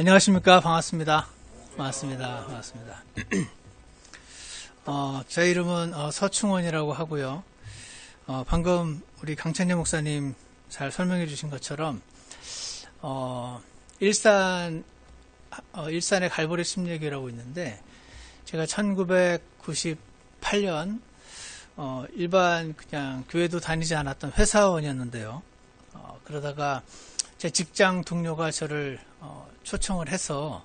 안녕하십니까. 반갑습니다. 반갑습니다. 반갑습니다. 제 이름은 서충원이라고 하고요. 방금 우리 강찬재 목사님 잘 설명해 주신 것처럼 일산의 갈보리 심리학이라고 있는데, 제가 1998년 일반 그냥 교회도 다니지 않았던 회사원이었는데요. 그러다가 제 직장 동료가 저를 초청을 해서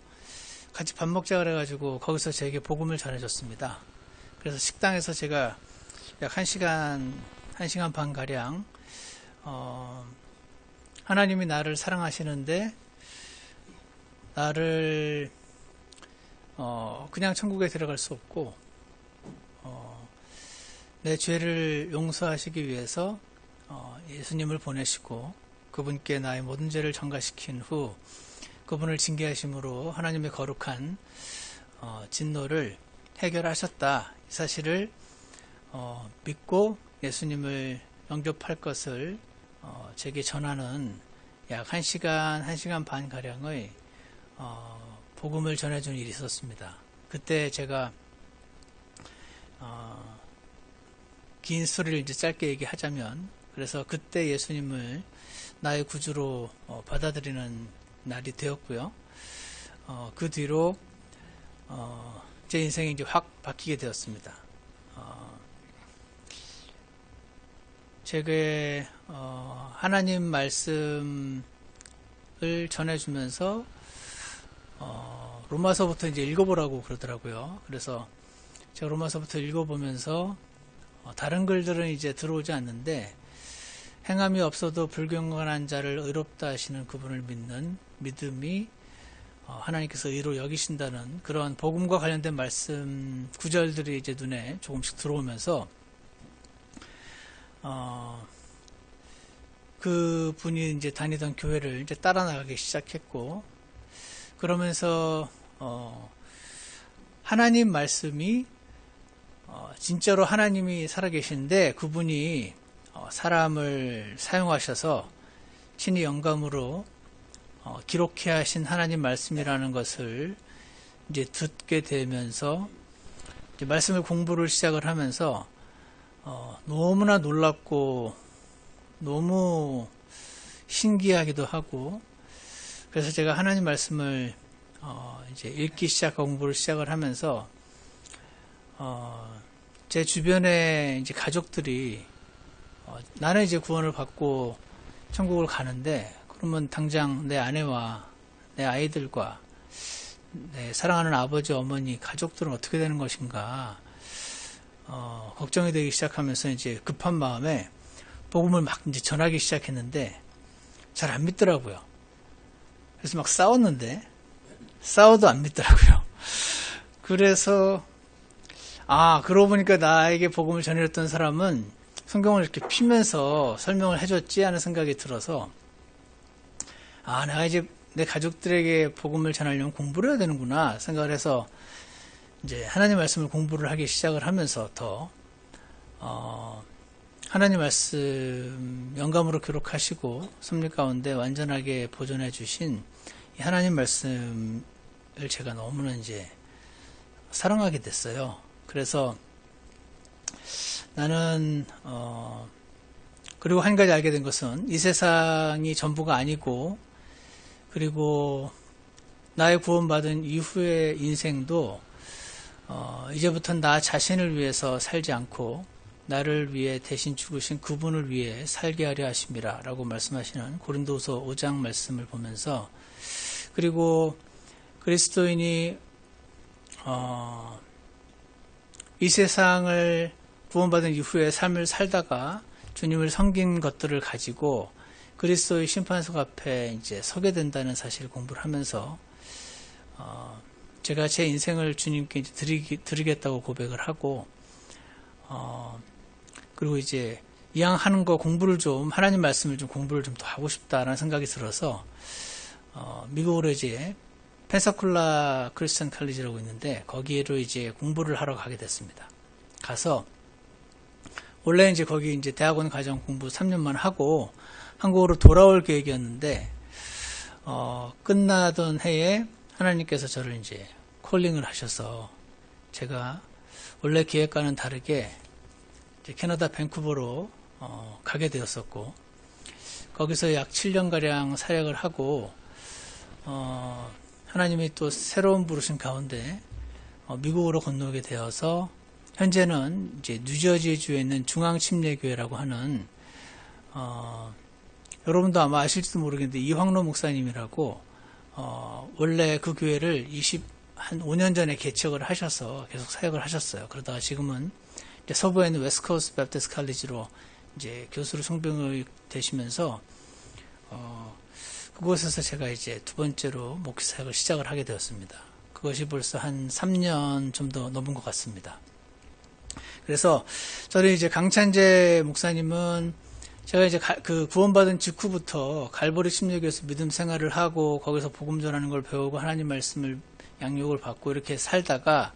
같이 밥 먹자 그래가지고 거기서 제게 복음을 전해줬습니다. 그래서 식당에서 제가 약 1시간 반 가량 하나님이 나를 사랑하시는데 나를 그냥 천국에 들어갈 수 없고 내 죄를 용서하시기 위해서 예수님을 보내시고 그분께 나의 모든 죄를 전가시킨 후 그분을 징계하심으로 하나님의 거룩한 진노를 해결하셨다. 이 사실을 믿고 예수님을 영접할 것을 제게 전하는 약 1시간 반 가량의 복음을 전해준 일이 있었습니다. 그때 제가 긴 스토리를 이제 짧게 얘기하자면, 그래서 그때 예수님을 나의 구주로 받아들이는 날이 되었고요. 그 뒤로 제 인생이 이제 확 바뀌게 되었습니다. 제게 하나님 말씀을 전해주면서 로마서부터 이제 읽어보라고 그러더라고요. 그래서 제가 로마서부터 읽어보면서 다른 글들은 이제 들어오지 않는데, 행함이 없어도 불경건한 자를 의롭다 하시는 그분을 믿는 믿음이 하나님께서 의로 여기신다는 그런 복음과 관련된 말씀 구절들이 이제 눈에 조금씩 들어오면서 그 분이 이제 다니던 교회를 이제 따라 나가기 시작했고, 그러면서 하나님 말씀이 진짜로 하나님이 살아계신데 그분이 사람을 사용하셔서 신의 영감으로 기록해 하신 하나님 말씀이라는 것을 이제 듣게 되면서 이제 말씀을 공부를 시작을 하면서 너무나 놀랍고 너무 신기하기도 하고, 그래서 제가 하나님 말씀을 이제 읽기 시작하고 공부를 시작을 하면서 제 주변에 이제 가족들이 나는 이제 구원을 받고 천국을 가는데, 그러면 당장 내 아내와 내 아이들과 내 사랑하는 아버지, 어머니, 가족들은 어떻게 되는 것인가 걱정이 되기 시작하면서 이제 급한 마음에 복음을 막 이제 전하기 시작했는데 잘 안 믿더라고요. 그래서 막 싸워도 안 믿더라고요. 그래서 그러고 보니까 나에게 복음을 전해줬던 사람은 성경을 이렇게 피면서 설명을 해줬지 하는 생각이 들어서, 내가 이제 내 가족들에게 복음을 전하려면 공부를 해야 되는구나 생각을 해서 이제 하나님 말씀을 공부를 하기 시작을 하면서 더 하나님 말씀 영감으로 기록하시고 섭리 가운데 완전하게 보존해 주신 이 하나님 말씀을 제가 너무나 이제 사랑하게 됐어요. 그래서 나는 그리고 한 가지 알게 된 것은 이 세상이 전부가 아니고, 그리고 나의 구원받은 이후의 인생도 이제부터는 나 자신을 위해서 살지 않고 나를 위해 대신 죽으신 그분을 위해 살게 하려 하심이라 라고 말씀하시는 고린도서 5장 말씀을 보면서, 그리고 그리스도인이 이 세상을 구원받은 이후의 삶을 살다가 주님을 섬긴 것들을 가지고 그리스도의 심판석 앞에 이제 서게 된다는 사실을 공부를 하면서 제가 제 인생을 주님께 이제 드리겠다고 고백을 하고, 그리고 이제 이왕 하는 거 공부를 좀, 하나님 말씀을 좀 공부를 좀 더 하고 싶다라는 생각이 들어서 미국으로 이제 펜사콜라 크리스천 칼리지라고 있는데 거기로 이제 공부를 하러 가게 됐습니다. 가서 원래 이제 거기 이제 대학원 과정 공부 3년만 하고 한국으로 돌아올 계획이었는데 끝나던 해에 하나님께서 저를 이제 콜링을 하셔서 제가 원래 계획과는 다르게 이제 캐나다 밴쿠버로 가게 되었었고, 거기서 약 7년가량 사역을 하고, 하나님이 또 새로운 부르심 가운데 미국으로 건너오게 되어서 현재는 이제 뉴저지주에 있는 중앙침례교회라고 하는 여러분도 아마 아실지도 모르겠는데 이황로 목사님이라고 원래 그 교회를 한 5년 전에 개척을 하셔서 계속 사역을 하셨어요. 그러다가 지금은 이제 서부에 있는 웨스트코스트 배프티스트 칼리지로 이제 교수로 성병을 되시면서 그곳에서 제가 이제 두 번째로 목회 사역을 시작을 하게 되었습니다. 그것이 벌써 한 3년 좀 더 넘은 것 같습니다. 그래서 저는 이제 강찬재 목사님은 제가 이제 그 구원받은 직후부터 갈보리 침례교에서 믿음 생활을 하고 거기서 복음 전하는 걸 배우고 하나님 말씀을 양육을 받고 이렇게 살다가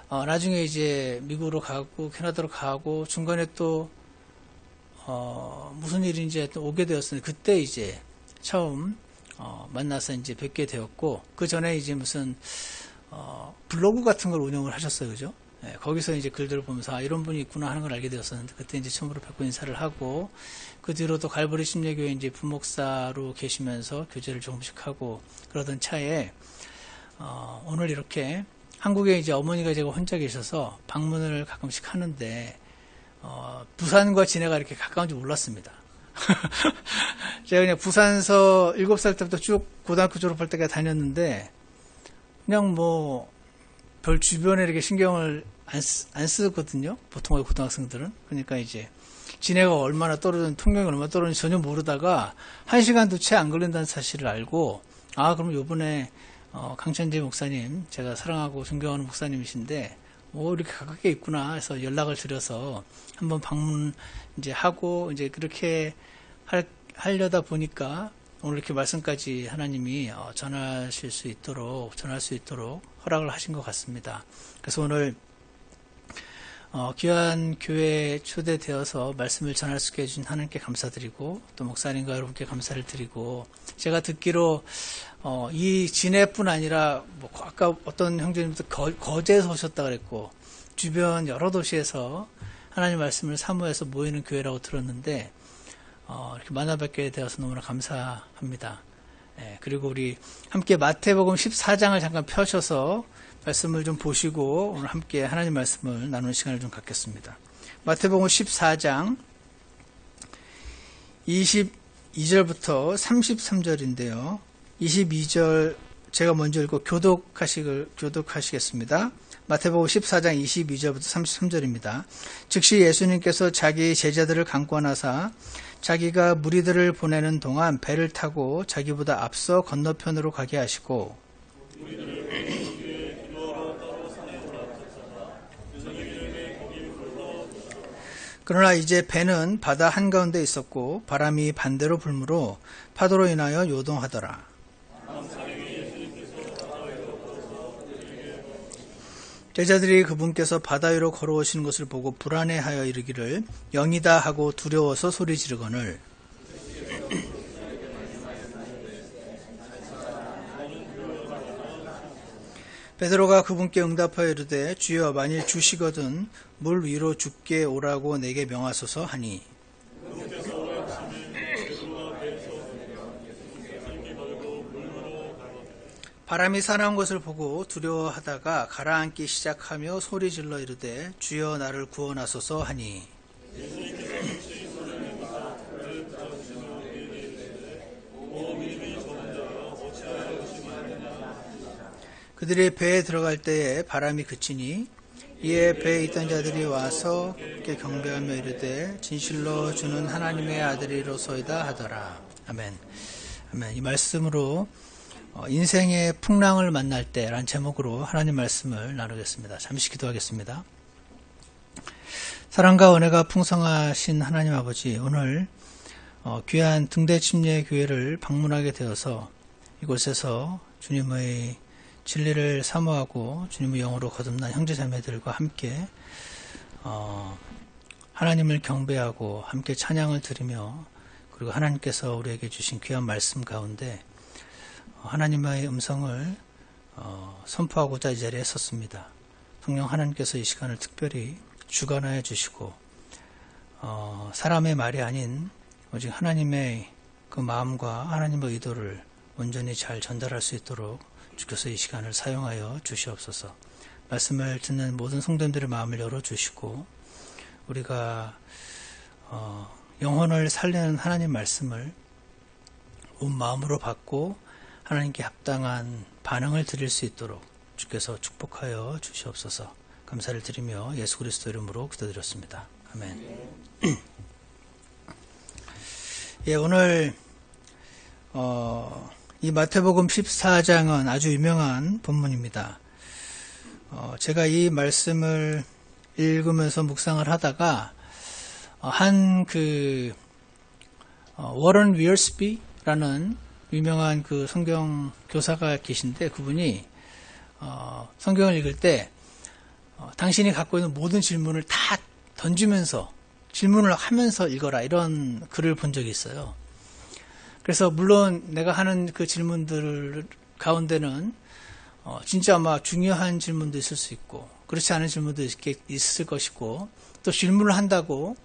나중에 이제 미국으로 가고 캐나다로 가고 중간에 또 무슨 일인지 또 오게 되었는데 그때 이제 처음 만나서 이제 뵙게 되었고 그 전에 이제 무슨 블로그 같은 걸 운영을 하셨어요, 그죠? 네, 거기서 이제 글들을 보면서 이런 분이 있구나 하는 걸 알게 되었었는데 그때 이제 처음으로 뵙고 인사를 하고 그 뒤로 또 갈보리 침례교회 이제 부목사로 계시면서 교제를 조금씩 하고 그러던 차에 오늘 이렇게 한국에 이제 어머니가 제가 혼자 계셔서 방문을 가끔씩 하는데 부산과 진해가 이렇게 가까운 줄 몰랐습니다. 제가 그냥 부산서 7살 때부터 쭉 고등학교 졸업할 때까지 다녔는데 그냥 뭐 별 주변에 이렇게 신경을 안 쓰거든요. 보통의 고등학생들은. 그러니까 이제 진해가 얼마나 떨어진 통영이 얼마나 떨어진지 전혀 모르다가 1시간도 채 안 걸린다는 사실을 알고 그럼 요번에 강찬재 목사님 제가 사랑하고 존경하는 목사님이신데 이렇게 가깝게 있구나 해서 연락을 드려서 한번 방문 이제 하고 이제 그렇게 하려다 보니까 오늘 이렇게 말씀까지 하나님이 전할 수 있도록 허락을 하신 것 같습니다. 그래서 오늘 귀한 교회에 초대되어서 말씀을 전할 수 있게 해주신 하나님께 감사드리고 또 목사님과 여러분께 감사를 드리고 제가 듣기로 이 진해뿐 아니라 뭐 아까 어떤 형제님도 거제에서 오셨다 그랬고 주변 여러 도시에서 하나님 말씀을 사모해서 모이는 교회라고 들었는데 이렇게 만나뵙게 되어서 너무나 감사합니다. 그리고 우리 함께 마태복음 14장을 잠깐 펴셔서 말씀을 좀 보시고 오늘 함께 하나님 말씀을 나누는 시간을 좀 갖겠습니다. 마태복음 14장 22절부터 33절인데요. 22절 제가 먼저 읽고 교독하시겠습니다. 마태복음 14장 22절부터 33절입니다. 즉시 예수님께서 자기 제자들을 강권하사 자기가 무리들을 보내는 동안 배를 타고 자기보다 앞서 건너편으로 가게 하시고 그러나 이제 배는 바다 한가운데 있었고 바람이 반대로 불므로 파도로 인하여 요동하더라. 제자들이 그분께서 바다 위로 걸어오시는 것을 보고 불안해하여 이르기를 영이다 하고 두려워서 소리 지르거늘 베드로가 그분께 응답하여 이르되 주여 만일 주시거든 물 위로 죽게 오라고 내게 명하소서 하니 바람이 사나운 것을 보고 두려워하다가 가라앉기 시작하며 소리질러 이르되 주여 나를 구원하소서 하니 그들이 배에 들어갈 때에 바람이 그치니 이에 배에 있던 자들이 와서 그렇게 경배하며 이르되 진실로 주는 하나님의 아들이로소이다 하더라. 아멘. 아멘. 이 말씀으로 인생의 풍랑을 만날 때라는 제목으로 하나님 말씀을 나누겠습니다. 잠시 기도하겠습니다. 사랑과 은혜가 풍성하신 하나님 아버지, 오늘 귀한 등대침례교회를 방문하게 되어서 이곳에서 주님의 진리를 사모하고 주님의 영으로 거듭난 형제자매들과 함께 하나님을 경배하고 함께 찬양을 드리며 그리고 하나님께서 우리에게 주신 귀한 말씀 가운데 하나님의 음성을 선포하고자 이 자리에 섰습니다. 성령 하나님께서 이 시간을 특별히 주관하여 주시고 사람의 말이 아닌 오직 하나님의 그 마음과 하나님의 의도를 온전히 잘 전달할 수 있도록 주께서 이 시간을 사용하여 주시옵소서. 말씀을 듣는 모든 성도님들의 마음을 열어주시고 우리가 영혼을 살리는 하나님 말씀을 온 마음으로 받고 하나님께 합당한 반응을 드릴 수 있도록 주께서 축복하여 주시옵소서. 감사를 드리며 예수 그리스도 이름으로 기도드렸습니다. 아멘. 예, 오늘 이 마태복음 14장은 아주 유명한 본문입니다. 제가 이 말씀을 읽으면서 묵상을 하다가 워런 위얼스비라는 유명한 그 성경 교사가 계신데 그분이 성경을 읽을 때 당신이 갖고 있는 모든 질문을 다 던지면서 질문을 하면서 읽어라 이런 글을 본 적이 있어요. 그래서 물론 내가 하는 그 질문들 가운데는 진짜 아마 중요한 질문도 있을 수 있고 그렇지 않은 질문도 있을 것이고 또 질문을 한다고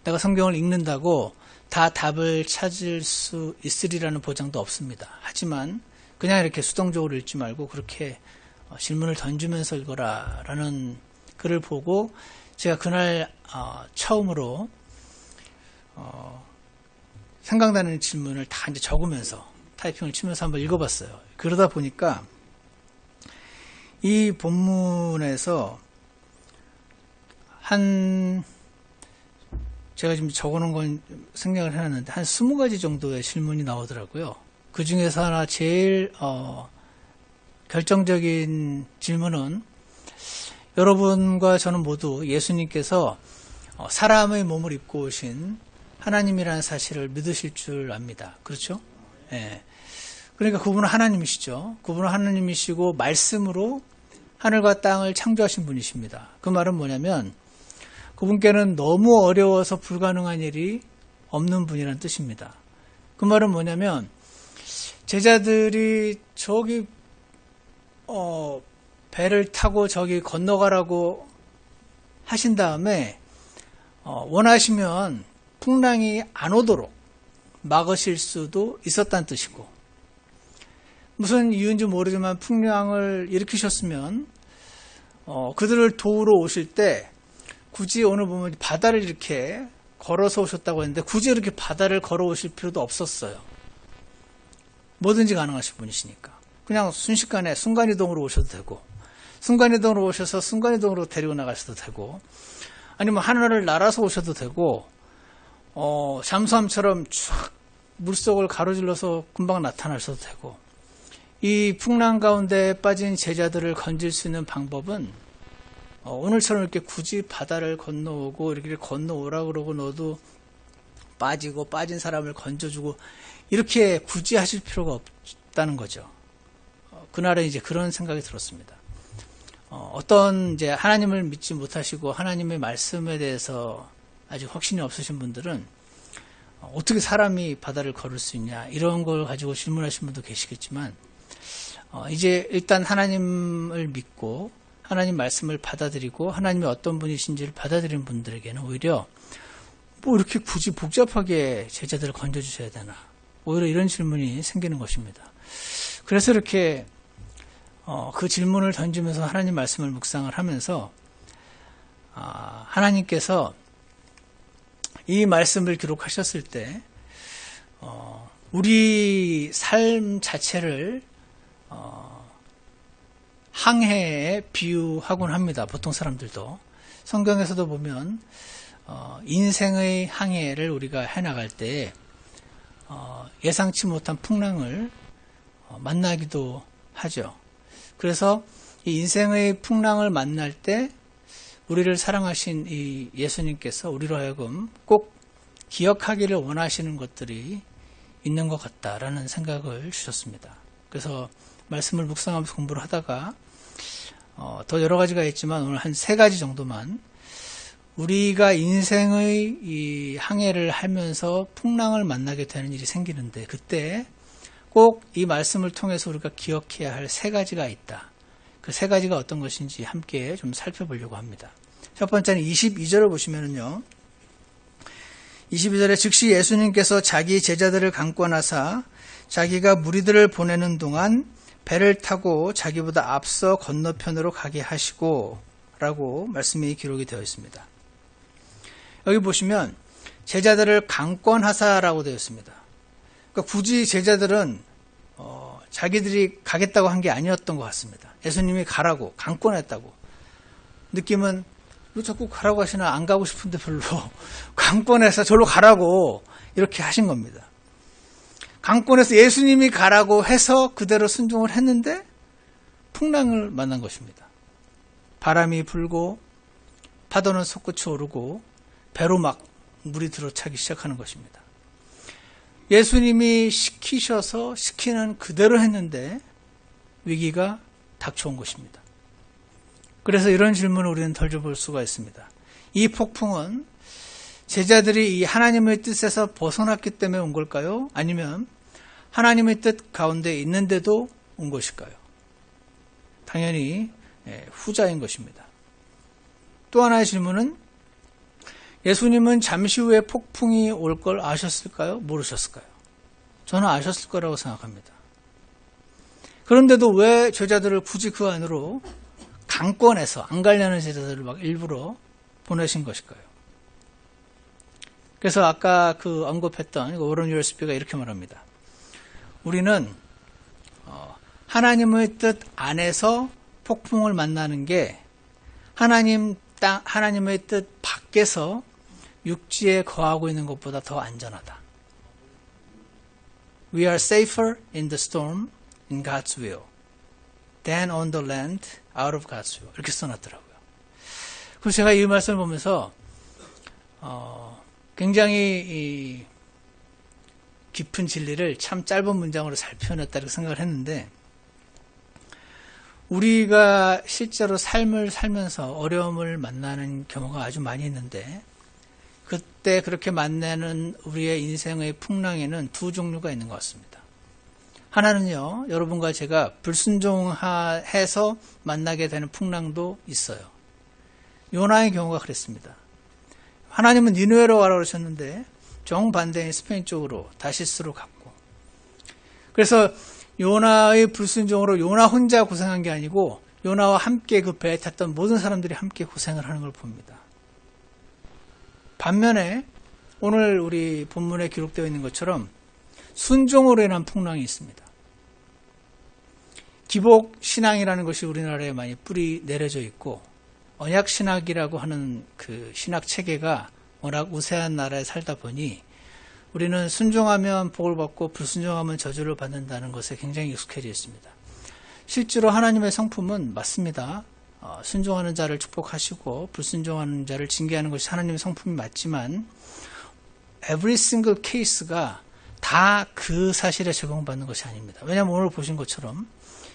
내가 성경을 읽는다고 다 답을 찾을 수 있으리라는 보장도 없습니다. 하지만 그냥 이렇게 수동적으로 읽지 말고 그렇게 질문을 던지면서 읽어라 라는 글을 보고 제가 그날 처음으로 생각나는 질문을 다 이제 적으면서 타이핑을 치면서 한번 읽어봤어요. 그러다 보니까 이 본문에서 제가 지금 적어놓은 건 생략을 해놨는데 한 20가지 정도의 질문이 나오더라고요. 그 중에서 하나 제일 결정적인 질문은 여러분과 저는 모두 예수님께서 사람의 몸을 입고 오신 하나님이라는 사실을 믿으실 줄 압니다. 그렇죠? 예. 그러니까 그분은 하나님이시죠. 그분은 하나님이시고 말씀으로 하늘과 땅을 창조하신 분이십니다. 그 말은 뭐냐면 그분께는 너무 어려워서 불가능한 일이 없는 분이라는 뜻입니다. 그 말은 뭐냐면 제자들이 저기 배를 타고 저기 건너가라고 하신 다음에 원하시면 풍랑이 안 오도록 막으실 수도 있었다는 뜻이고 무슨 이유인지 모르지만 풍랑을 일으키셨으면 그들을 도우러 오실 때 굳이 오늘 보면 바다를 이렇게 걸어서 오셨다고 했는데 굳이 이렇게 바다를 걸어오실 필요도 없었어요. 뭐든지 가능하신 분이시니까. 그냥 순식간에 순간이동으로 오셔도 되고 순간이동으로 오셔서 순간이동으로 데리고 나가셔도 되고 아니면 하늘을 날아서 오셔도 되고 잠수함처럼 쫙 물속을 가로질러서 금방 나타나셔도 되고 이 풍랑 가운데 빠진 제자들을 건질 수 있는 방법은 오늘처럼 이렇게 굳이 바다를 건너오고 이렇게 건너오라 그러고 너도 빠지고 빠진 사람을 건져주고 이렇게 굳이 하실 필요가 없다는 거죠. 그날은 이제 그런 생각이 들었습니다. 어떤 이제 하나님을 믿지 못하시고 하나님의 말씀에 대해서 아직 확신이 없으신 분들은 어떻게 사람이 바다를 걸을 수 있냐 이런 걸 가지고 질문하신 분도 계시겠지만 이제 일단 하나님을 믿고 하나님 말씀을 받아들이고 하나님이 어떤 분이신지를 받아들이는 분들에게는 오히려 뭐 이렇게 굳이 복잡하게 제자들을 건져주셔야 되나 오히려 이런 질문이 생기는 것입니다. 그래서 이렇게 그 질문을 던지면서 하나님 말씀을 묵상을 하면서 하나님께서 이 말씀을 기록하셨을 때 우리 삶 자체를 항해에 비유하곤 합니다. 보통 사람들도. 성경에서도 보면 인생의 항해를 우리가 해나갈 때 예상치 못한 풍랑을 만나기도 하죠. 그래서 이 인생의 풍랑을 만날 때 우리를 사랑하신 이 예수님께서 우리로 하여금 꼭 기억하기를 원하시는 것들이 있는 것 같다라는 생각을 주셨습니다. 그래서 말씀을 묵상하면서 공부를 하다가 더 여러 가지가 있지만 오늘 한 3가지 정도만 우리가 인생의 이 항해를 하면서 풍랑을 만나게 되는 일이 생기는데 그때 꼭 이 말씀을 통해서 우리가 기억해야 할 세 가지가 있다. 그 세 가지가 어떤 것인지 함께 좀 살펴보려고 합니다. 첫 번째는 22절을 보시면은요. 22절에 즉시 예수님께서 자기 제자들을 강권하사 자기가 무리들을 보내는 동안 배를 타고 자기보다 앞서 건너편으로 가게 하시고 라고 말씀이 기록이 되어 있습니다. 여기 보시면 제자들을 강권하사라고 되어 있습니다. 그러니까 굳이 제자들은 자기들이 가겠다고 한 게 아니었던 것 같습니다. 예수님이 가라고 강권했다고. 느낌은 왜 자꾸 가라고 하시나 안 가고 싶은데 별로 강권해서 저로 가라고 이렇게 하신 겁니다. 강권해서 예수님이 가라고 해서 그대로 순종을 했는데 풍랑을 만난 것입니다. 바람이 불고 파도는 솟구쳐 오르고 배로 막 물이 들어차기 시작하는 것입니다. 예수님이 시키셔서 시키는 그대로 했는데 위기가 닥쳐온 것입니다. 그래서 이런 질문을 우리는 던져볼 수가 있습니다. 이 폭풍은 제자들이 이 하나님의 뜻에서 벗어났기 때문에 온 걸까요? 아니면 하나님의 뜻 가운데 있는데도 온 것일까요? 당연히 후자인 것입니다. 또 하나의 질문은 예수님은 잠시 후에 폭풍이 올 걸 아셨을까요? 모르셨을까요? 저는 아셨을 거라고 생각합니다. 그런데도 왜 제자들을 굳이 그 안으로 강권해서 안 가려는 제자들을 막 일부러 보내신 것일까요? 그래서 아까 그 언급했던 오런 유얼스피가 이렇게 말합니다. 우리는 하나님의 뜻 안에서 폭풍을 만나는 게 하나님의 뜻 밖에서 육지에 거하고 있는 것보다 더 안전하다. We are safer in the storm in God's will than on the land out of God's will. 이렇게 써놨더라고요. 그래서 제가 이 말씀을 보면서 굉장히 깊은 진리를 참 짧은 문장으로 잘 표현했다고 생각을 했는데 우리가 실제로 삶을 살면서 어려움을 만나는 경우가 아주 많이 있는데 그때 그렇게 만나는 우리의 인생의 풍랑에는 두 종류가 있는 것 같습니다. 하나는요, 여러분과 제가 불순종해서 만나게 되는 풍랑도 있어요. 요나의 경우가 그랬습니다. 하나님은 니느웨로 가라고 그러셨는데 정반대인 스페인 쪽으로 다시스로 갔고 그래서 요나의 불순종으로 요나 혼자 고생한 게 아니고 요나와 함께 그 배에 탔던 모든 사람들이 함께 고생을 하는 걸 봅니다. 반면에 오늘 우리 본문에 기록되어 있는 것처럼 순종으로 인한 풍랑이 있습니다. 기복 신앙이라는 것이 우리나라에 많이 뿌리 내려져 있고 언약 신학이라고 하는 그 신학 체계가 워낙 우세한 나라에 살다 보니 우리는 순종하면 복을 받고 불순종하면 저주를 받는다는 것에 굉장히 익숙해져 있습니다. 실제로 하나님의 성품은 맞습니다. 순종하는 자를 축복하시고 불순종하는 자를 징계하는 것이 하나님의 성품이 맞지만 every single case가 다 그 사실에 적용받는 것이 아닙니다. 왜냐하면 오늘 보신 것처럼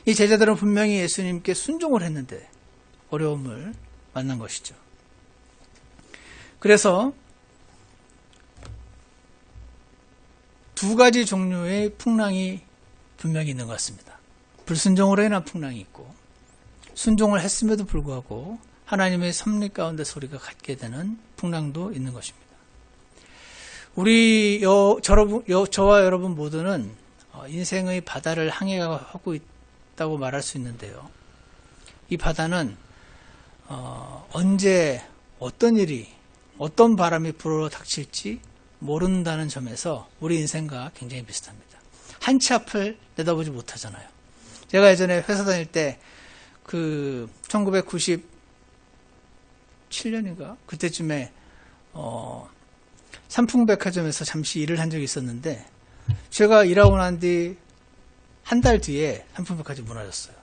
이 제자들은 분명히 예수님께 순종을 했는데 어려움을 만난 것이죠. 그래서 두 가지 종류의 풍랑이 분명히 있는 것 같습니다. 불순종으로 인한 풍랑이 있고 순종을 했음에도 불구하고 하나님의 섭리 가운데 소리가 갖게 되는 풍랑도 있는 것입니다. 저와 여러분 모두는 인생의 바다를 항해하고 있다고 말할 수 있는데요. 이 바다는 언제 어떤 일이 어떤 바람이 불어 닥칠지 모른다는 점에서 우리 인생과 굉장히 비슷합니다. 한 치 앞을 내다보지 못하잖아요. 제가 예전에 회사 다닐 때 그 1997년인가 그때쯤에 삼풍백화점에서 잠시 일을 한 적이 있었는데 제가 일하고 난 뒤 한 달 뒤에 삼풍백화점이 무너졌어요.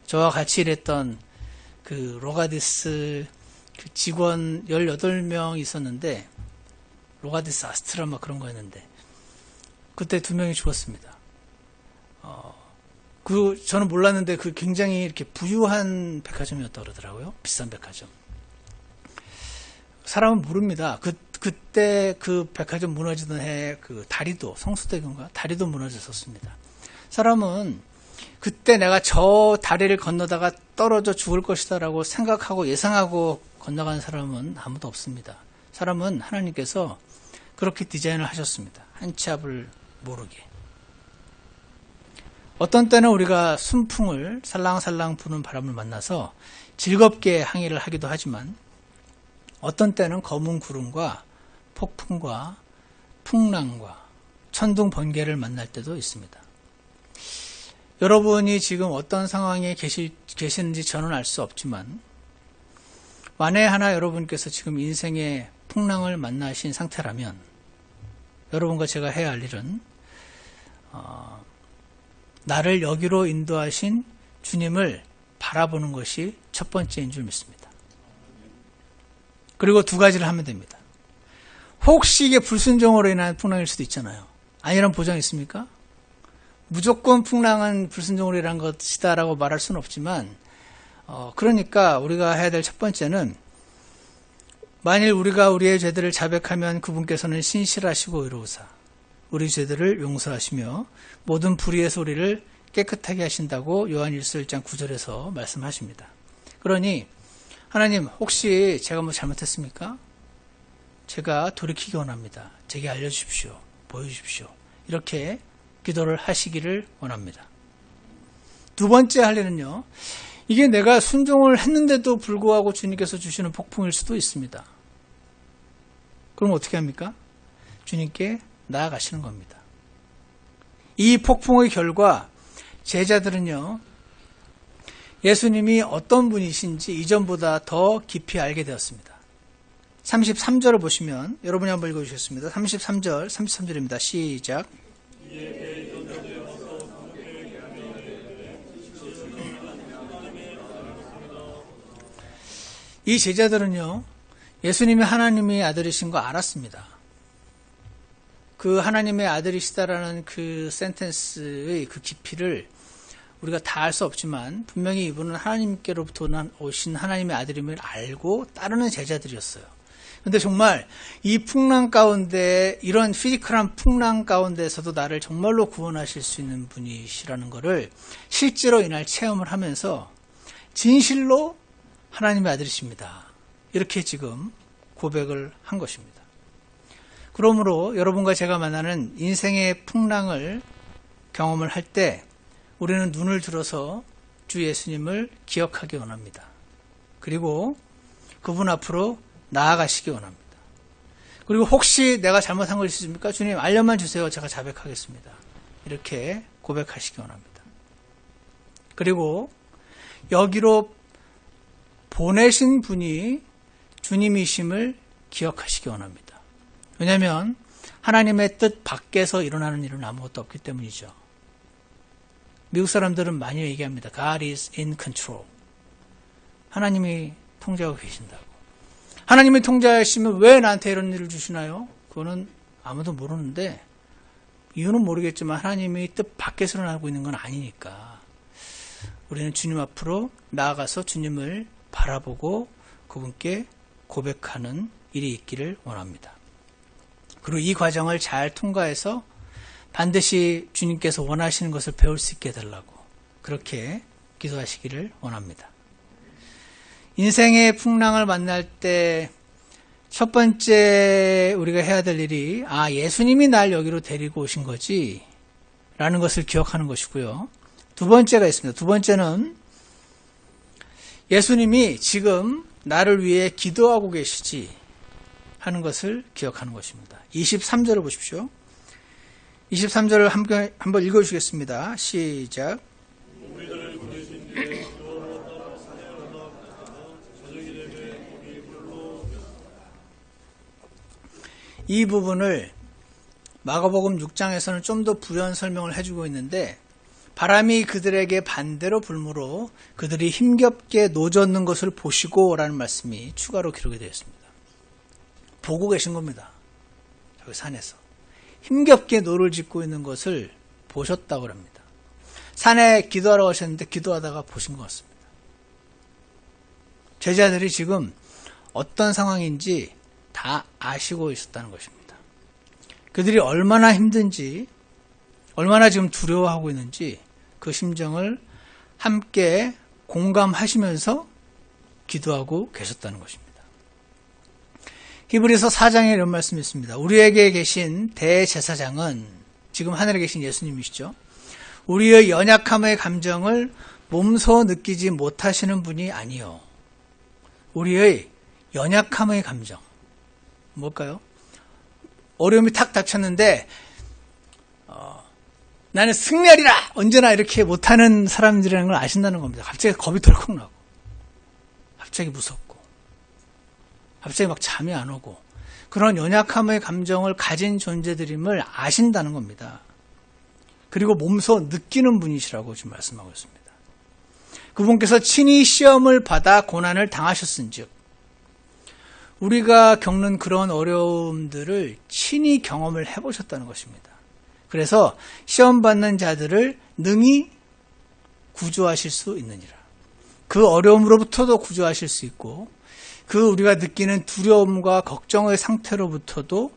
저와 같이 일했던 그 로가디스 그 직원 18명 있었는데 로가디스 아스트라 막 그런 거였는데 그때 2명이 죽었습니다. 저는 몰랐는데 그 굉장히 이렇게 부유한 백화점이었다고 그러더라고요. 비싼 백화점. 사람은 모릅니다. 그때 그 백화점 무너지던 해에 그 다리도 성수대교인가 다리도 무너졌었습니다. 사람은 그때 내가 저 다리를 건너다가 떨어져 죽을 것이다 라고 생각하고 예상하고 건너간 사람은 아무도 없습니다. 사람은 하나님께서 그렇게 디자인을 하셨습니다. 한 치 앞을 모르게. 어떤 때는 우리가 순풍을 살랑살랑 부는 바람을 만나서 즐겁게 항해를 하기도 하지만 어떤 때는 검은 구름과 폭풍과 풍랑과 천둥 번개를 만날 때도 있습니다. 여러분이 지금 어떤 상황에 계시는지 저는 알 수 없지만 만에 하나 여러분께서 지금 인생의 풍랑을 만나신 상태라면 여러분과 제가 해야 할 일은 나를 여기로 인도하신 주님을 바라보는 것이 첫 번째인 줄 믿습니다. 그리고 두 가지를 하면 됩니다. 혹시 이게 불순종으로 인한 풍랑일 수도 있잖아요. 아니란 보장이 있습니까? 무조건 풍랑은 불순종으로 인한 것이다라고 말할 수는 없지만 그러니까 우리가 해야 될 첫 번째는 만일 우리가 우리의 죄들을 자백하면 그분께서는 신실하시고 의로우사 우리 죄들을 용서하시며 모든 불의의 소리를 깨끗하게 하신다고 요한 1서 1장 9절에서 말씀하십니다. 그러니 하나님 혹시 제가 뭐 잘못했습니까? 제가 돌이키기 원합니다. 제게 알려주십시오. 보여주십시오. 이렇게 기도를 하시기를 원합니다. 두 번째 할 일은요. 이게 내가 순종을 했는데도 불구하고 주님께서 주시는 폭풍일 수도 있습니다. 그럼 어떻게 합니까? 주님께 나아가시는 겁니다. 이 폭풍의 결과 제자들은요. 예수님이 어떤 분이신지 이전보다 더 깊이 알게 되었습니다. 33절을 보시면 여러분이 한번 읽어주시겠습니다. 33절입니다. 시작. 이 제자들은요. 예수님이 하나님의 아들이신 거 알았습니다. 그 하나님의 아들이시다라는 그 센텐스의 그 깊이를 우리가 다 알 수 없지만 분명히 이분은 하나님께로부터 오신 하나님의 아들임을 알고 따르는 제자들이었어요. 그런데 정말 이 풍랑 가운데 이런 피지컬한 풍랑 가운데서도 나를 정말로 구원하실 수 있는 분이시라는 것을 실제로 이날 체험을 하면서 진실로 하나님의 아들이십니다. 이렇게 지금 고백을 한 것입니다. 그러므로 여러분과 제가 만나는 인생의 풍랑을 경험을 할 때 우리는 눈을 들어서 주 예수님을 기억하기 원합니다. 그리고 그분 앞으로 나아가시기 원합니다. 그리고 혹시 내가 잘못한 것 있으십니까? 주님 알려만 주세요. 제가 자백하겠습니다. 이렇게 고백하시기 원합니다. 그리고 여기로 보내신 분이 주님이심을 기억하시기 원합니다. 왜냐하면 하나님의 뜻 밖에서 일어나는 일은 아무것도 없기 때문이죠. 미국 사람들은 많이 얘기합니다. God is in control. 하나님이 통제하고 계신다고. 하나님이 통제하시면 왜 나한테 이런 일을 주시나요? 그거는 아무도 모르는데 이유는 모르겠지만 하나님이 뜻 밖에서 일어나고 있는 건 아니니까 우리는 주님 앞으로 나아가서 주님을 바라보고 그분께 고백하는 일이 있기를 원합니다. 그리고 이 과정을 잘 통과해서 반드시 주님께서 원하시는 것을 배울 수 있게 해달라고 그렇게 기도하시기를 원합니다. 인생의 풍랑을 만날 때 첫 번째 우리가 해야 될 일이 예수님이 날 여기로 데리고 오신 거지 라는 것을 기억하는 것이고요. 두 번째가 있습니다. 두 번째는 예수님이 지금 나를 위해 기도하고 계시지 하는 것을 기억하는 것입니다. 23절을 보십시오. 23절을 한번 읽어주시겠습니다. 시작. 이 부분을 마가복음 6장에서는 좀 더 부연 설명을 해주고 있는데 바람이 그들에게 반대로 불므로 그들이 힘겹게 노젓는 것을 보시고 라는 말씀이 추가로 기록이 되어 있습니다. 보고 계신 겁니다. 저기 산에서. 힘겹게 노를 짓고 있는 것을 보셨다고 합니다. 산에 기도하러 가셨는데 기도하다가 보신 것 같습니다. 제자들이 지금 어떤 상황인지 다 아시고 있었다는 것입니다. 그들이 얼마나 힘든지 얼마나 지금 두려워하고 있는지 그 심정을 함께 공감하시면서 기도하고 계셨다는 것입니다. 히브리서 4장에 이런 말씀이 있습니다. 우리에게 계신 대제사장은 지금 하늘에 계신 예수님이시죠. 우리의 연약함의 감정을 몸소 느끼지 못하시는 분이 아니요. 우리의 연약함의 감정. 뭘까요? 어려움이 탁 닥쳤는데 나는 승리하리라! 언제나 이렇게 못하는 사람들이라는 걸 아신다는 겁니다. 갑자기 겁이 덜컥 나고 갑자기 무섭고 갑자기 막 잠이 안 오고 그런 연약함의 감정을 가진 존재들임을 아신다는 겁니다. 그리고 몸소 느끼는 분이시라고 지금 말씀하고 있습니다. 그분께서 친히 시험을 받아 고난을 당하셨은즉 우리가 겪는 그런 어려움들을 친히 경험을 해보셨다는 것입니다. 그래서 시험받는 자들을 능히 구조하실 수 있느니라. 그 어려움으로부터도 구조하실 수 있고 그 우리가 느끼는 두려움과 걱정의 상태로부터도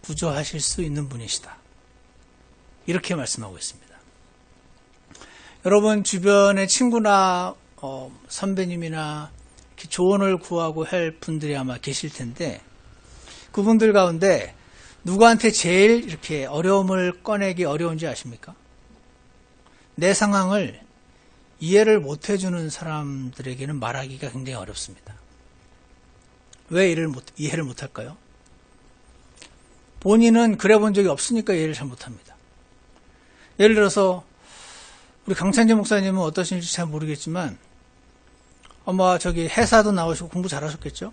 구조하실 수 있는 분이시다. 이렇게 말씀하고 있습니다. 여러분 주변에 친구나 선배님이나 이렇게 조언을 구하고 할 분들이 아마 계실 텐데 그분들 가운데 누구한테 제일 이렇게 어려움을 꺼내기 어려운지 아십니까? 내 상황을 이해를 못 해주는 사람들에게는 말하기가 굉장히 어렵습니다. 왜 이해를 못 할까요? 본인은 그래 본 적이 없으니까 이해를 잘 못합니다. 예를 들어서 우리 강찬재 목사님은 어떠신지 잘 모르겠지만 아마 회사도 나오시고 공부 잘하셨겠죠?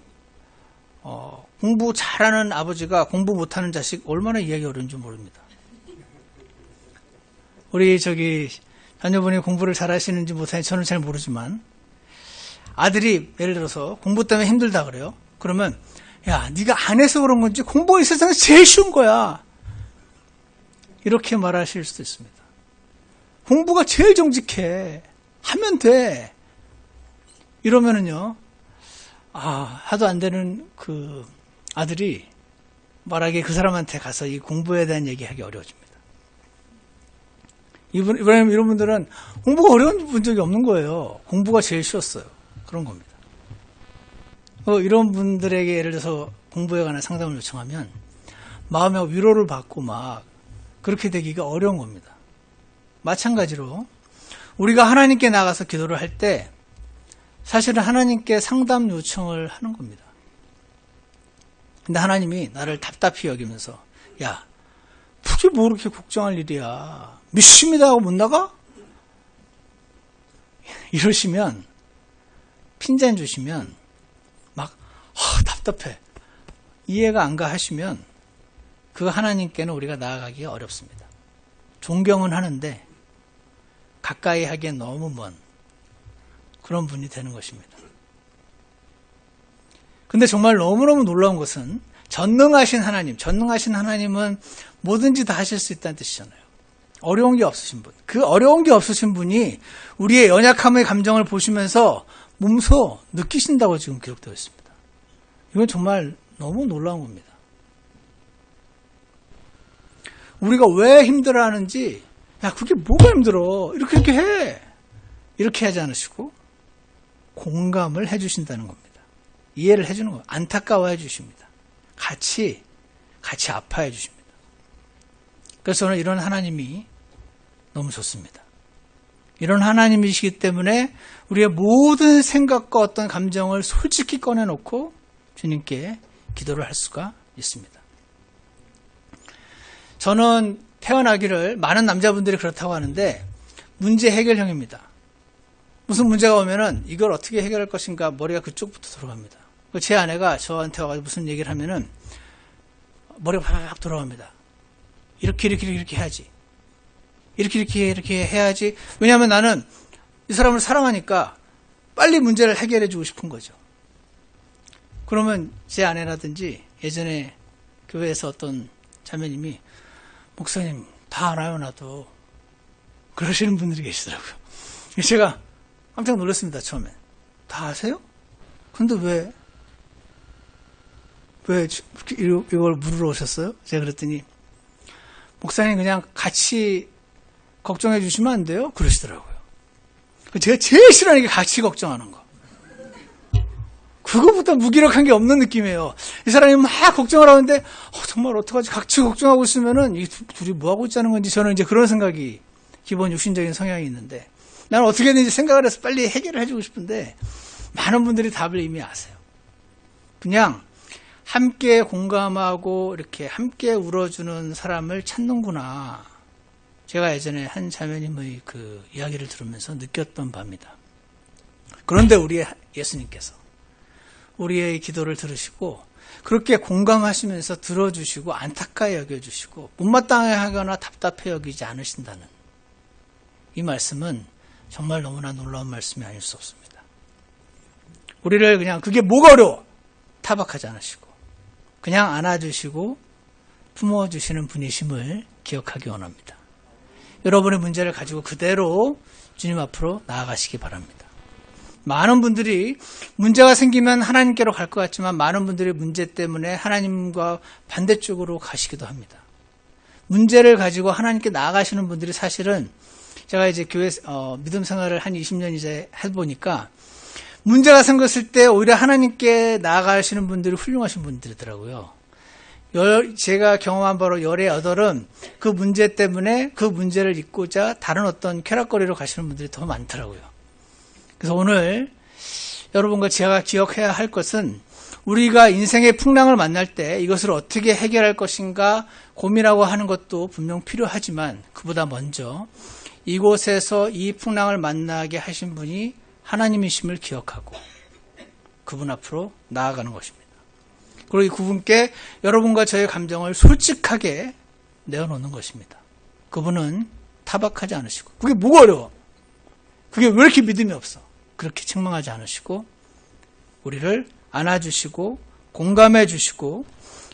공부 잘하는 아버지가 공부 못하는 자식 얼마나 이해하기 어려운지 모릅니다. 우리 자녀분이 공부를 잘하시는지 못하는지 저는 잘 모르지만 아들이 예를 들어서 공부 때문에 힘들다 그래요. 그러면 야 네가 안 해서 그런 건지 공부가 이 세상에서 제일 쉬운 거야. 이렇게 말하실 수도 있습니다. 공부가 제일 정직해. 하면 돼. 이러면은요. 하도 안 되는 그 아들이 말하기에 그 사람한테 가서 이 공부에 대한 얘기하기 어려워집니다. 이런 분들은 공부가 어려운 본 적이 없는 거예요. 공부가 제일 쉬웠어요. 그런 겁니다. 이런 분들에게 예를 들어서 공부에 관한 상담을 요청하면 마음의 위로를 받고 막 그렇게 되기가 어려운 겁니다. 마찬가지로 우리가 하나님께 나가서 기도를 할 때 사실은 하나님께 상담 요청을 하는 겁니다. 근데 하나님이 나를 답답히 여기면서 야, 그게 뭐 그렇게 걱정할 일이야. 믿습니다 하고 못 나가? 이러시면 핀잔 주시면 막 답답해. 이해가 안 가 하시면 그 하나님께는 우리가 나아가기가 어렵습니다. 존경은 하는데 가까이 하기엔 너무 먼 그런 분이 되는 것입니다. 근데 정말 너무너무 놀라운 것은 전능하신 하나님은 뭐든지 다 하실 수 있다는 뜻이잖아요. 어려운 게 없으신 분. 그 어려운 게 없으신 분이 우리의 연약함의 감정을 보시면서 몸소 느끼신다고 지금 기록되어 있습니다. 이건 정말 너무 놀라운 겁니다. 우리가 왜 힘들어하는지 야 그게 뭐가 힘들어 이렇게 해 이렇게 하지 않으시고 공감을 해주신다는 겁니다. 이해를 해주는 거예요. 안타까워해 주십니다. 같이 아파해 주십니다. 그래서 저는 이런 하나님이 너무 좋습니다. 이런 하나님이시기 때문에 우리의 모든 생각과 어떤 감정을 솔직히 꺼내놓고 주님께 기도를 할 수가 있습니다. 저는 태어나기를 많은 남자분들이 그렇다고 하는데 문제 해결형입니다. 무슨 문제가 오면은 이걸 어떻게 해결할 것인가 머리가 그쪽부터 들어갑니다. 제 아내가 저한테 와가지고 무슨 얘기를 하면은 머리가 팍 돌아갑니다. 이렇게 해야지. 이렇게 해야지. 왜냐하면 나는 이 사람을 사랑하니까 빨리 문제를 해결해 주고 싶은 거죠. 그러면 제 아내라든지 예전에 교회에서 어떤 자매님이 목사님 다 알아요 나도 그러시는 분들이 계시더라고요. 제가 깜짝 놀랐습니다. 처음에 다 아세요? 근데 왜 이걸 물으러 오셨어요? 제가 그랬더니 목사님 그냥 같이 걱정해 주시면 안 돼요? 그러시더라고요. 제가 제일 싫어하는 게 같이 걱정하는 거. 그거보다 무기력한 게 없는 느낌이에요. 이 사람이 막 걱정을 하는데 정말 어떡하지? 같이 걱정하고 있으면은 이 둘이 뭐하고 있자는 건지 저는 이제 그런 생각이 기본 육신적인 성향이 있는데 나는 어떻게든지 생각을 해서 빨리 해결을 해주고 싶은데 많은 분들이 답을 이미 아세요. 그냥 함께 공감하고 이렇게 함께 울어주는 사람을 찾는구나. 제가 예전에 한 자매님의 그 이야기를 들으면서 느꼈던 바입니다. 그런데 우리 예수님께서 우리의 기도를 들으시고 그렇게 공감하시면서 들어주시고 안타까이 여겨주시고 못마땅해하거나 답답해 여기지 않으신다는 이 말씀은 정말 너무나 놀라운 말씀이 아닐 수 없습니다. 우리를 그냥 그게 뭐가 어려워 타박하지 않으시고 그냥 안아주시고 품어주시는 분이심을 기억하기 원합니다. 여러분의 문제를 가지고 그대로 주님 앞으로 나아가시기 바랍니다. 많은 분들이 문제가 생기면 하나님께로 갈 것 같지만 많은 분들이 문제 때문에 하나님과 반대쪽으로 가시기도 합니다. 문제를 가지고 하나님께 나아가시는 분들이 사실은 제가 이제 교회 믿음 생활을 한 20년 이제 해보니까 문제가 생겼을 때 오히려 하나님께 나아가시는 분들이 훌륭하신 분들이더라고요. 제가 경험한 바로 열의 여덟은 그 문제 때문에 그 문제를 잊고자 다른 어떤 쾌락거리로 가시는 분들이 더 많더라고요. 그래서 오늘 여러분과 제가 기억해야 할 것은 우리가 인생의 풍랑을 만날 때 이것을 어떻게 해결할 것인가 고민하고 하는 것도 분명 필요하지만 그보다 먼저 이곳에서 이 풍랑을 만나게 하신 분이 하나님이심을 기억하고 그분 앞으로 나아가는 것입니다. 그리고 그분께 여러분과 저의 감정을 솔직하게 내어놓는 것입니다. 그분은 타박하지 않으시고 그게 뭐가 어려워? 그게 왜 이렇게 믿음이 없어? 그렇게 책망하지 않으시고 우리를 안아주시고 공감해 주시고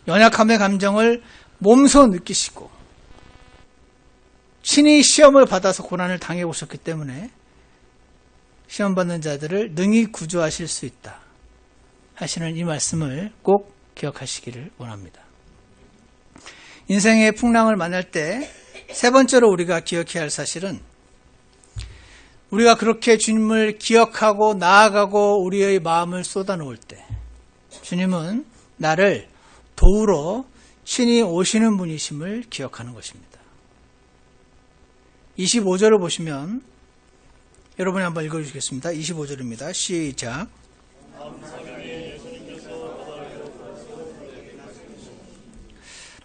연약함의 감정을 몸소 느끼시고 친히 시험을 받아서 고난을 당해 오셨기 때문에 시험 받는 자들을 능히 구조하실 수 있다 하시는 이 말씀을 꼭 기억하시기를 원합니다. 인생의 풍랑을 만날 때 세 번째로 우리가 기억해야 할 사실은 우리가 그렇게 주님을 기억하고 나아가고 우리의 마음을 쏟아놓을 때 주님은 나를 도우러 친히 오시는 분이심을 기억하는 것입니다. 25절을 보시면 여러분이 한번 읽어주시겠습니다. 25절입니다. 시작.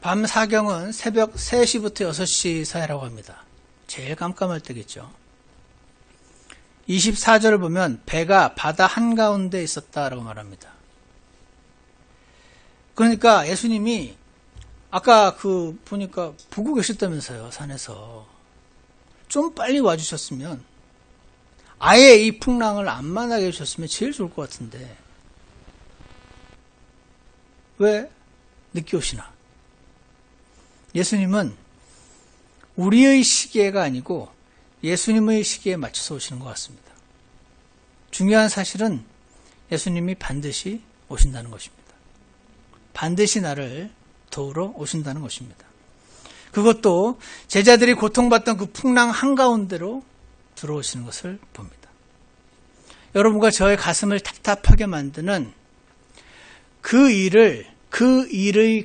밤 사경은 새벽 3시부터 6시 사이라고 합니다. 제일 깜깜할 때겠죠. 24절을 보면 배가 바다 한가운데 있었다라고 말합니다. 그러니까 예수님이 아까 보니까 보고 계셨다면서요. 산에서. 좀 빨리 와주셨으면 아예 이 풍랑을 안 만나게 해주셨으면 제일 좋을 것 같은데 왜 늦게 오시나? 예수님은 우리의 시계가 아니고 예수님의 시계에 맞춰서 오시는 것 같습니다. 중요한 사실은 예수님이 반드시 오신다는 것입니다. 반드시 나를 도우러 오신다는 것입니다. 그것도 제자들이 고통받던 그 풍랑 한가운데로 들어오시는 것을 봅니다. 여러분과 저의 가슴을 답답하게 만드는 그 일의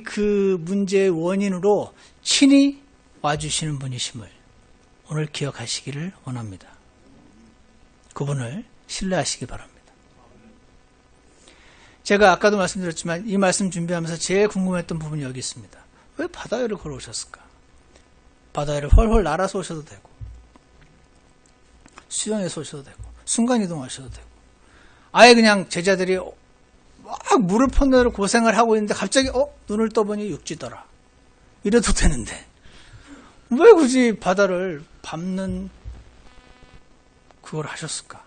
그 문제의 원인으로 친히 와주시는 분이심을 오늘 기억하시기를 원합니다. 그분을 신뢰하시기 바랍니다. 제가 아까도 말씀드렸지만 이 말씀 준비하면서 제일 궁금했던 부분이 여기 있습니다. 왜 바다 위를 걸어오셨을까? 바다 위를 헐헐 날아서 오셔도 되고 수영해서 오셔도 되고 순간이동하셔도 되고 아예 그냥 제자들이 막 물을 펀내로 고생을 하고 있는데 갑자기 눈을 떠보니 육지더라. 이래도 되는데 왜 굳이 바다를 밟는 그걸 하셨을까?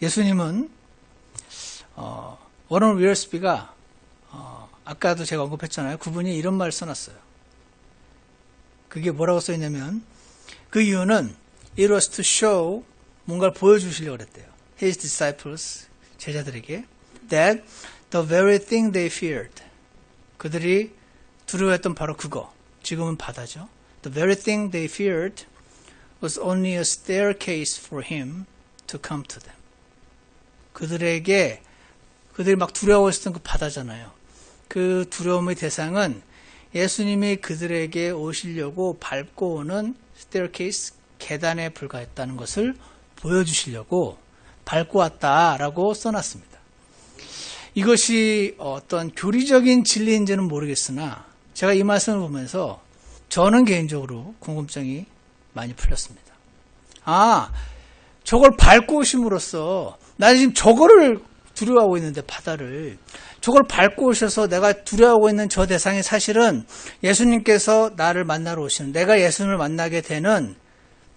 예수님은 워런 위얼스비가 아까도 제가 언급했잖아요. 그분이 이런 말을 써놨어요. 그게 뭐라고 써있냐면 그 이유는 it was to show 뭔가를 보여주시려고 그랬대요. His disciples 제자들에게 that the very thing they feared 그들이 두려워했던 바로 그거 지금은 바다죠. the very thing they feared was only a staircase for him to come to them. 그들이 막 두려워했던 그 바다잖아요. 그 두려움의 대상은 예수님이 그들에게 오시려고 밟고 오는 staircase, 계단에 불과했다는 것을 보여주시려고 밟고 왔다라고 써놨습니다. 이것이 어떤 교리적인 진리인지는 모르겠으나 제가 이 말씀을 보면서 저는 개인적으로 궁금증이 많이 풀렸습니다. 저걸 밟고 오심으로써 나는 지금 저거를 두려워하고 있는데 바다를 저걸 밟고 오셔서 내가 두려워하고 있는 저 대상이 사실은 예수님께서 나를 만나러 오시는, 내가 예수님을 만나게 되는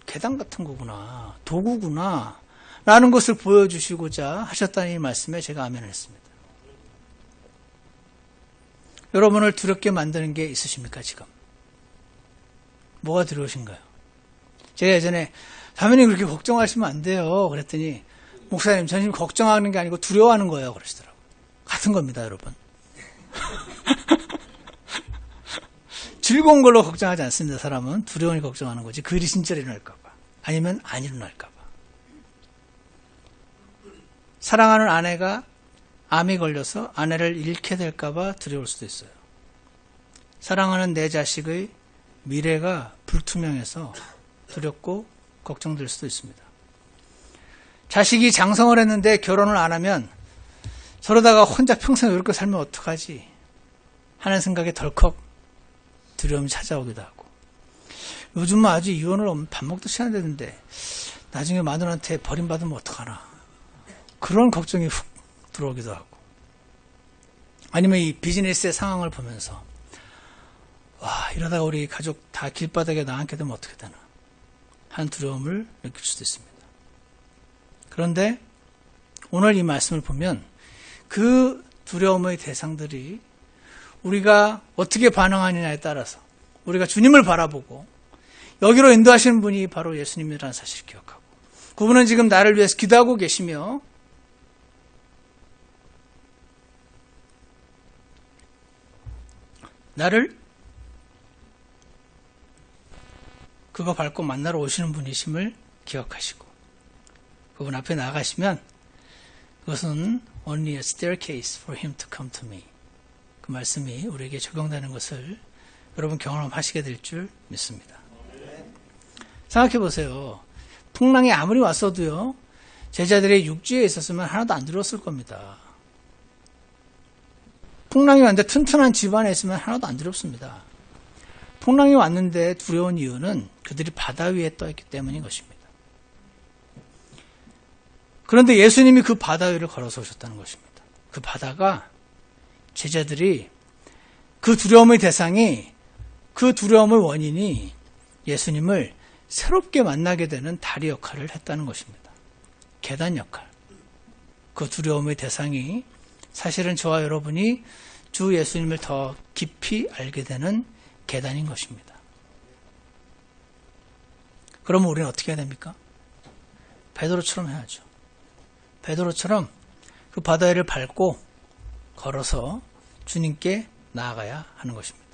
계단 같은 거구나, 도구구나 라는 것을 보여주시고자 하셨다는 이 말씀에 제가 아멘을 했습니다. 여러분을 두렵게 만드는 게 있으십니까 지금? 뭐가 두려우신가요? 제가 예전에 사모님 그렇게 걱정하시면 안 돼요 그랬더니 목사님 저는 지금 걱정하는 게 아니고 두려워하는 거예요 그러시더라고요. 같은 겁니다 여러분. 즐거운 걸로 걱정하지 않습니다. 사람은 두려움이 걱정하는 거지 그 일이 진짜 일어날까 봐 아니면 안 일어날까 봐. 사랑하는 아내가 암이 걸려서 아내를 잃게 될까 봐 두려울 수도 있어요. 사랑하는 내 자식의 미래가 불투명해서 두렵고 걱정될 수도 있습니다. 자식이 장성을 했는데 결혼을 안 하면 저러다가 혼자 평생 이렇게 살면 어떡하지 하는 생각에 덜컥 두려움이 찾아오기도 하고, 요즘은 아주 이혼을 밥 먹듯이 하는데 나중에 마누라한테 버림받으면 어떡하나 그런 걱정이 훅 들어오기도 하고, 아니면 이 비즈니스의 상황을 보면서 이러다가 우리 가족 다 길바닥에 나앉게 되면 어떻게 되나 하는 두려움을 느낄 수도 있습니다. 그런데 오늘 이 말씀을 보면 그 두려움의 대상들이 우리가 어떻게 반응하느냐에 따라서 우리가 주님을 바라보고 여기로 인도하시는 분이 바로 예수님이라는 사실을 기억하고, 그분은 지금 나를 위해서 기도하고 계시며 나를 그거 밟고 만나러 오시는 분이심을 기억하시고 그분 앞에 나가시면 그것은 only a staircase for him to come to me. 그 말씀이 우리에게 적용되는 것을 여러분 경험하시게 될 줄 믿습니다. 생각해 보세요. 풍랑이 아무리 왔어도요, 제자들의 육지에 있었으면 하나도 안 두려웠을 겁니다. 풍랑이 왔는데 튼튼한 집안에 있으면 하나도 안 두렵습니다. 풍랑이 왔는데 두려운 이유는 그들이 바다 위에 떠있기 때문인 것입니다. 그런데 예수님이 그 바다 위를 걸어서 오셨다는 것입니다. 그 바다가 제자들이 그 두려움의 대상이, 그 두려움의 원인이 예수님을 새롭게 만나게 되는 다리 역할을 했다는 것입니다. 계단 역할. 그 두려움의 대상이 사실은 저와 여러분이 주 예수님을 더 깊이 알게 되는 계단인 것입니다. 그러면 우리는 어떻게 해야 됩니까? 베드로처럼 해야죠. 베드로처럼 그 바다 위를 밟고 걸어서 주님께 나아가야 하는 것입니다.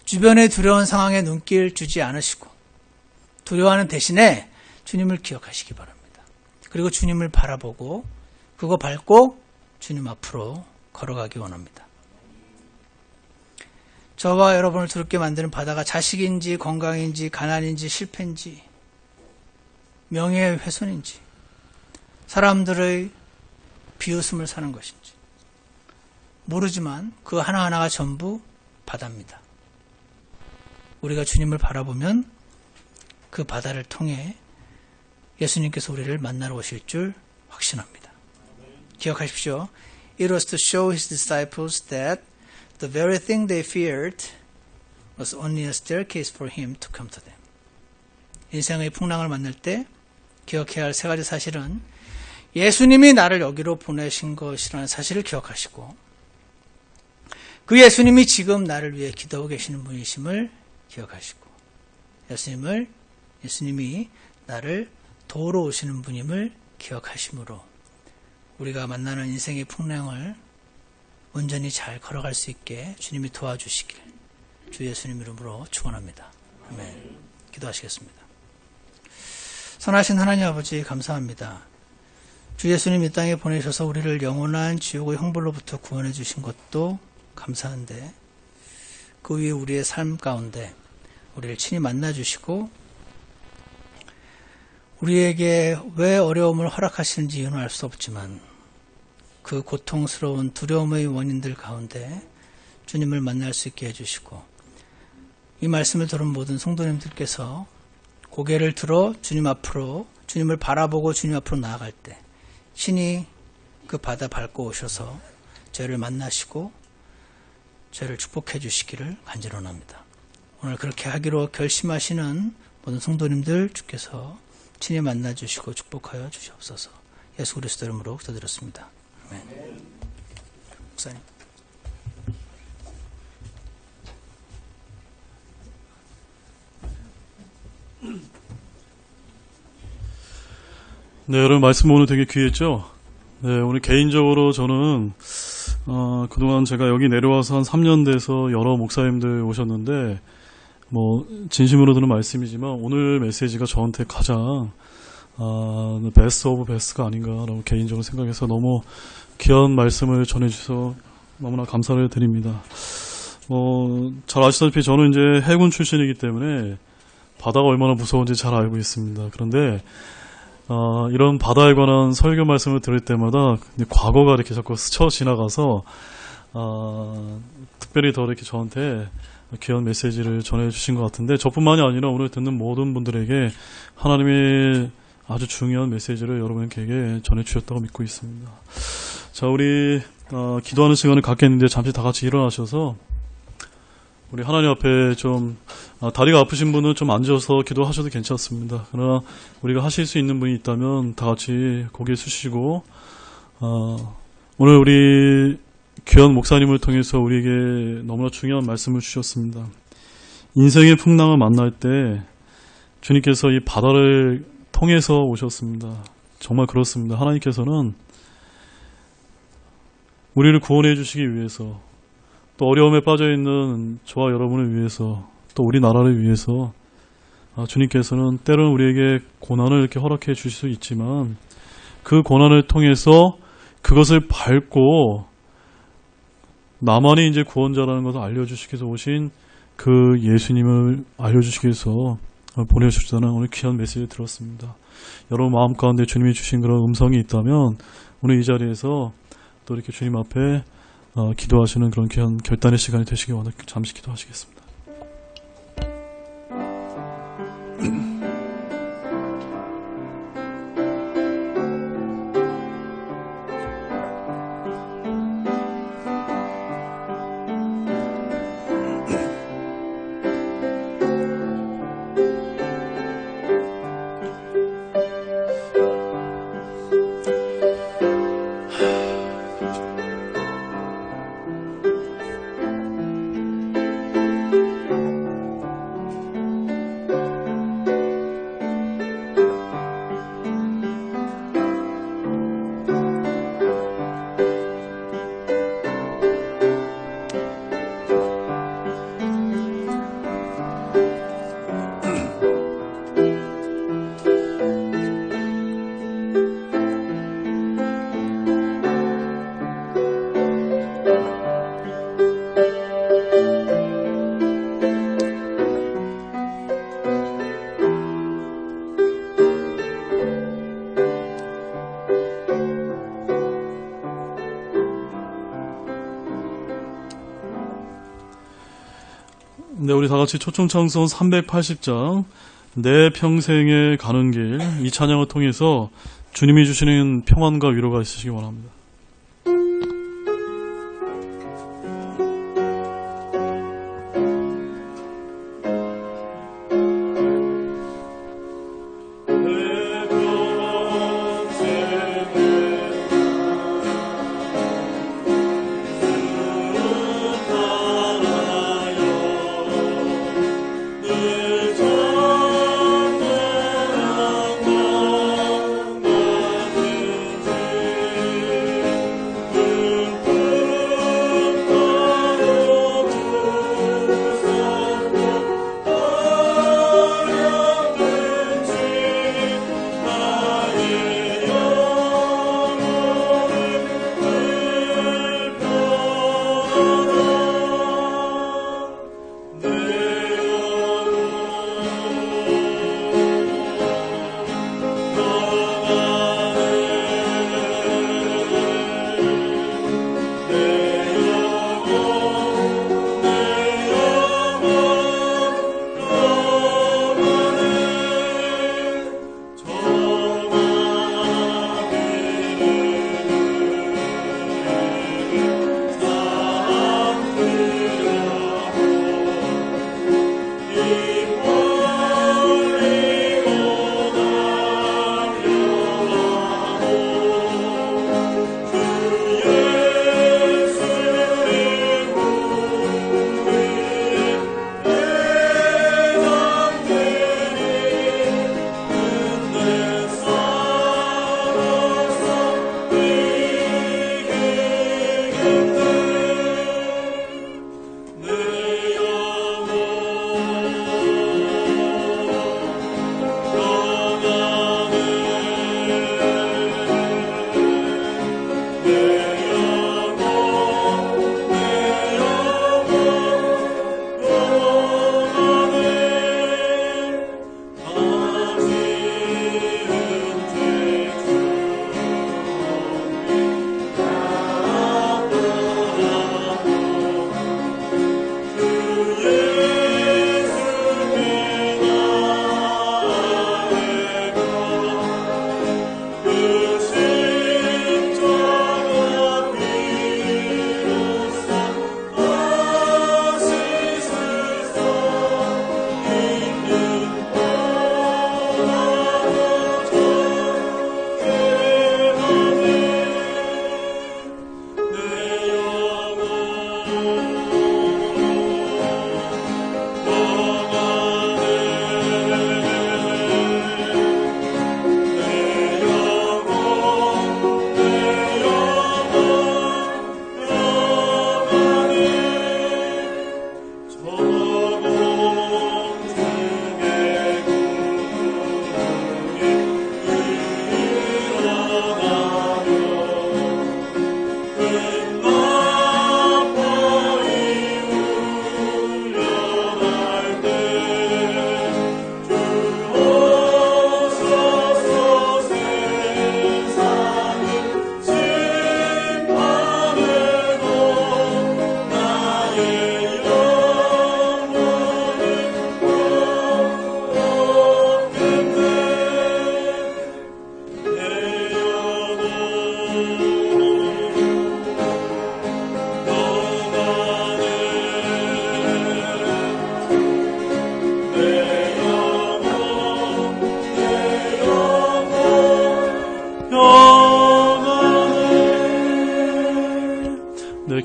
주변의 두려운 상황에 눈길 주지 않으시고 두려워하는 대신에 주님을 기억하시기 바랍니다. 그리고 주님을 바라보고 그거 밟고 주님 앞으로 걸어가기 원합니다. 저와 여러분을 두렵게 만드는 바다가 자식인지 건강인지 가난인지 실패인지 명예의 훼손인지 사람들의 비웃음을 사는 것인지 모르지만 그 하나하나가 전부 바다입니다. 우리가 주님을 바라보면 그 바다를 통해 예수님께서 우리를 만나러 오실 줄 확신합니다. 기억하십시오. It was to show his disciples that the very thing they feared was only a staircase for him to come to them. 인생의 풍랑을 만날 때 기억해야 할 세 가지 사실은 예수님이 나를 여기로 보내신 것이라는 사실을 기억하시고 그 예수님이 지금 나를 위해 기도하고 계시는 분이심을 기억하시고 예수님이 나를 도우러 오시는 분임을 기억하심으로 우리가 만나는 인생의 풍랑을 온전히 잘 걸어갈 수 있게 주님이 도와주시길 주 예수님 이름으로 축원합니다. 아멘. 기도하시겠습니다. 선하신 하나님 아버지 감사합니다. 주 예수님 이 땅에 보내셔서 우리를 영원한 지옥의 형벌로부터 구원해 주신 것도 감사한데 그 위에 우리의 삶 가운데 우리를 친히 만나 주시고 우리에게 왜 어려움을 허락하시는지 이유는 알 수 없지만 그 고통스러운 두려움의 원인들 가운데 주님을 만날 수 있게 해주시고 이 말씀을 들은 모든 성도님들께서 고개를 들어 주님 앞으로 주님을 바라보고 주님 앞으로 나아갈 때 신이 그 바다 밟고 오셔서 저희를 만나시고 저희를 축복해 주시기를 간절원합니다. 오늘 그렇게 하기로 결심하시는 모든 성도님들 주께서 친히 만나 주시고 축복하여 주시옵소서. 예수 그리스도 이름으로 기도드렸습니다. 아멘. 목사님. 네, 여러분 말씀 오늘 되게 귀했죠? 네, 오늘 개인적으로 저는 그동안 제가 여기 내려와서 한 3년 돼서 여러 목사님들 오셨는데 진심으로 드는 말씀이지만 오늘 메시지가 저한테 가장 베스트 오브 베스트가 아닌가라고 개인적으로 생각해서 너무 귀한 말씀을 전해주셔서 너무나 감사를 드립니다. 잘 아시다시피 저는 이제 해군 출신이기 때문에 바다가 얼마나 무서운지 잘 알고 있습니다. 그런데 이런 바다에 관한 설교 말씀을 들을 때마다 과거가 이렇게 자꾸 스쳐 지나가서 특별히 더 이렇게 저한테 귀한 메시지를 전해주신 것 같은데 저뿐만이 아니라 오늘 듣는 모든 분들에게 하나님의 아주 중요한 메시지를 여러분에게 전해주셨다고 믿고 있습니다. 자, 우리 기도하는 시간을 갖겠는데 잠시 다 같이 일어나셔서 우리 하나님 앞에 좀 다리가 아프신 분은 좀 앉아서 기도하셔도 괜찮습니다. 그러나 우리가 하실 수 있는 분이 있다면 다 같이 고개 숙이시고 오늘 우리 귀한 목사님을 통해서 우리에게 너무나 중요한 말씀을 주셨습니다. 인생의 풍랑을 만날 때 주님께서 이 바다를 통해서 오셨습니다. 정말 그렇습니다. 하나님께서는 우리를 구원해 주시기 위해서 또 어려움에 빠져있는 저와 여러분을 위해서 또 우리나라를 위해서 주님께서는 때로는 우리에게 고난을 이렇게 허락해 주실 수 있지만 그 고난을 통해서 그것을 밟고 나만이 이제 구원자라는 것을 알려주시기 위해서 오신 그 예수님을 알려주시기 위해서 보내주셨다는 오늘 귀한 메시지를 들었습니다. 여러분 마음 가운데 주님이 주신 그런 음성이 있다면 오늘 이 자리에서 또 이렇게 주님 앞에 기도하시는 그런 귀한 결단의 시간이 되시기 원해 잠시 기도하시겠습니다. 네, 우리 다 같이 초청창송 380장 내 평생에 가는 길 이 찬양을 통해서 주님이 주시는 평안과 위로가 있으시기 원합니다.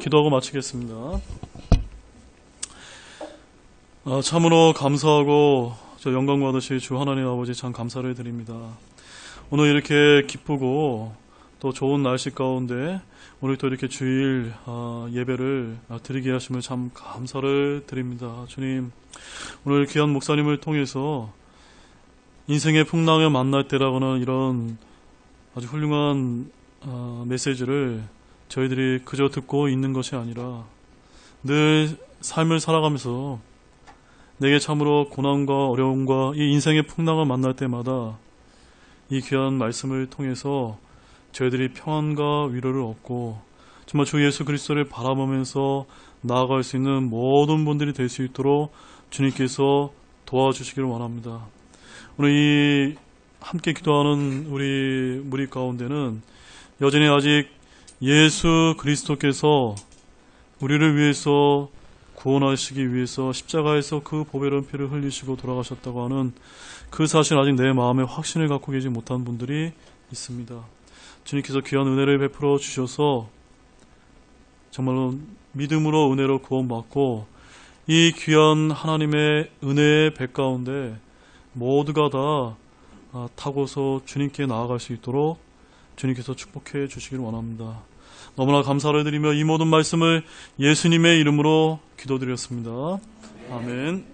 기도하고 마치겠습니다. 참으로 감사하고 영광 받으실 주 하나님 아버지 참 감사를 드립니다. 오늘 이렇게 기쁘고 또 좋은 날씨 가운데 오늘 또 이렇게 주일 예배를 드리게 하심을 참 감사를 드립니다. 주님, 오늘 귀한 목사님을 통해서 인생의 풍랑을 만날 때라고는 이런 아주 훌륭한 메시지를 저희들이 그저 듣고 있는 것이 아니라 늘 삶을 살아가면서 내게 참으로 고난과 어려움과 이 인생의 풍랑을 만날 때마다 이 귀한 말씀을 통해서 저희들이 평안과 위로를 얻고 정말 주 예수 그리스도를 바라보면서 나아갈 수 있는 모든 분들이 될 수 있도록 주님께서 도와주시기를 원합니다. 오늘 이 함께 기도하는 우리 무리 가운데는 여전히 아직 예수 그리스도께서 우리를 위해서 구원하시기 위해서 십자가에서 그 보배로운 피를 흘리시고 돌아가셨다고 하는 그 사실 아직 내 마음에 확신을 갖고 계지 못한 분들이 있습니다. 주님께서 귀한 은혜를 베풀어 주셔서 정말로 믿음으로 은혜로 구원받고 이 귀한 하나님의 은혜의 배 가운데 모두가 다 타고서 주님께 나아갈 수 있도록 주님께서 축복해 주시기를 원합니다. 너무나 감사를 드리며 이 모든 말씀을 예수님의 이름으로 기도드렸습니다. 아멘.